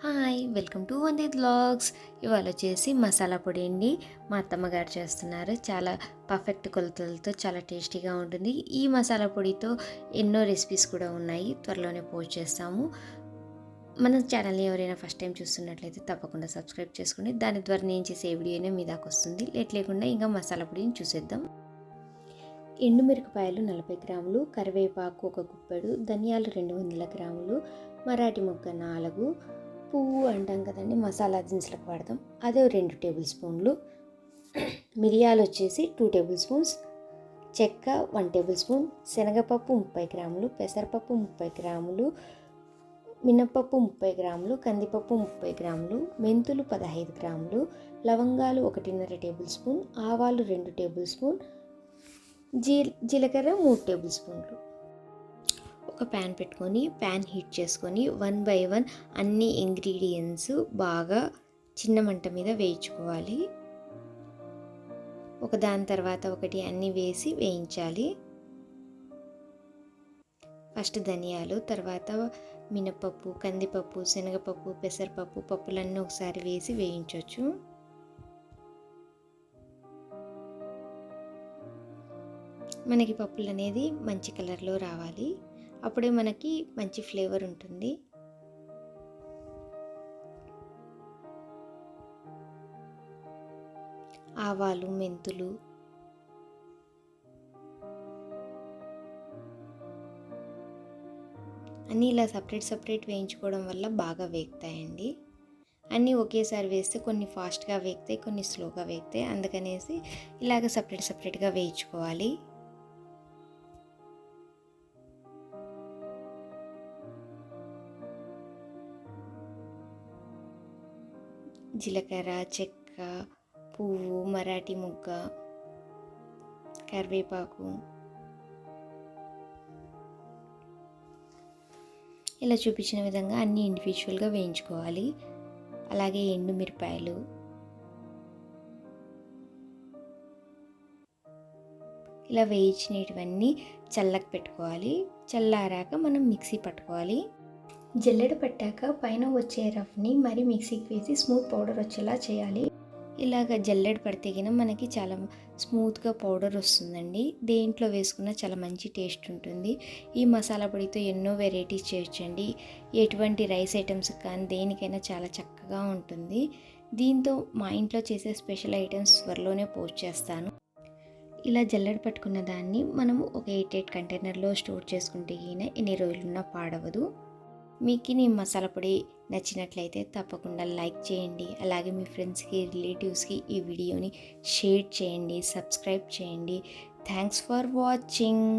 Hi welcome to Vandith vlogs. ఇవాళ వచ్చేసి మసాలా పొడి అండి. మా అత్తమ్మగారు చేస్తున్నారు. చాలా పర్ఫెక్ట్ కొలతలతో చాలా టేస్టీగా ఉంటుంది. ఈ మసాలా పొడితో ఎన్నో రెసిపీస్ కూడా ఉన్నాయి, త్వరలోనే పోస్ట్ చేస్తాము. మన ఛానల్ని ఎవరైనా ఫస్ట్ టైం చూస్తున్నట్లయితే తప్పకుండా సబ్స్క్రైబ్ చేసుకోండి. దాని ద్వారా నేను చేసే వీడియోనే మీ దాకా వస్తుంది. లేట్ లేకుండా ఇంకా మసాలా పొడిని చూసేద్దాం. ఎండుమిరపకాయలు 40 గ్రాములు, కరివేపాకు 1 గుప్పెడు, ధనియాలు 200 గ్రాములు, మరాఠీ మొగ్గ 4, పువ్వు అంటాం కదండి, మసాలా దినుసులకు వాడతాం, అదే 2 టేబుల్ స్పూన్లు, మిరియాలు వచ్చేసి 2 టేబుల్ స్పూన్స్, చెక్క 1 టేబుల్ స్పూన్, శనగపప్పు 30 గ్రాములు, పెసరపప్పు 30 గ్రాములు, మినప్పప్పు 30 గ్రాములు, కందిపప్పు 30 గ్రాములు, మెంతులు 15 గ్రాములు, లవంగాలు 1.5 టేబుల్ స్పూన్, ఆవాలు 2 టేబుల్ స్పూన్, జీలకర్ర 3 టేబుల్ స్పూన్లు. ఒక ప్యాన్ పెట్టుకొని ప్యాన్ హీట్ చేసుకొని 1 by 1 అన్ని ఇంగ్రీడియంట్స్ బాగా చిన్న మంట మీద వేయించుకోవాలి. ఒక దాని తర్వాత ఒకటి అన్నీ వేసి వేయించాలి. ఫస్ట్ ధనియాలు, తర్వాత మినపప్పు, కందిపప్పు, శనగపప్పు, పెసరపప్పు, పప్పులన్నీ ఒకసారి వేసి వేయించవచ్చు. మనకి పప్పులు అనేది మంచి కలర్లో రావాలి, అప్పుడే మనకి మంచి ఫ్లేవర్ ఉంటుంది. ఆవాలు, మెంతులు, అన్నీ ఇలా సపరేట్ వేయించుకోవడం వల్ల బాగా వేగుతాయండి. అన్నీ ఒకేసారి వేస్తే కొన్ని ఫాస్ట్గా వేగుతాయి, కొన్ని స్లోగా వేగుతాయి. అందుకనేసి ఇలాగ సపరేట్గా వేయించుకోవాలి. జీలకర్ర, చెక్క, పువ్వు, మరాఠీ మొగ్గ, కరివేపాకు, ఇలా చూపించిన విధంగా అన్నీ ఇండివిజువల్గా వేయించుకోవాలి. అలాగే ఎండుమిరపాయలు, ఇలా వేయించినవన్నీ చల్లకి పెట్టుకోవాలి. చల్లారాక మనం మిక్సీ పట్టుకోవాలి. జల్లెడ పట్టాక పైన వచ్చే రఫ్ని మరి మిక్సీకి వేసి స్మూత్ పౌడర్ వచ్చేలా చేయాలి. ఇలాగ జల్లెడ పడితే మనకి చాలా స్మూత్గా పౌడర్ వస్తుందండి. దేంట్లో వేసుకున్నా చాలా మంచి టేస్ట్ ఉంటుంది. ఈ మసాలా పొడితో ఎన్నో వెరైటీస్ చేయొచ్చండి. ఎటువంటి రైస్ ఐటమ్స్ కానీ దేనికైనా చాలా చక్కగా ఉంటుంది. దీంతో మా ఇంట్లో చేసే స్పెషల్ ఐటమ్స్ త్వరలోనే పోస్ట్ చేస్తాను. ఇలా జల్లెడ పట్టుకున్న దాన్ని మనము ఒక 8 కంటైనర్లో స్టోర్ చేసుకుంటే ఎన్ని రోజులున్నా పాడవదు. మీకు ఈ మసాలా పొడి నచ్చినట్లయితే తప్పకుండా లైక్ చేయండి. అలాగే మీ ఫ్రెండ్స్కి, రిలేటివ్స్కి ఈ వీడియోని షేర్ చేయండి, సబ్స్క్రైబ్ చేయండి. Thanks for watching.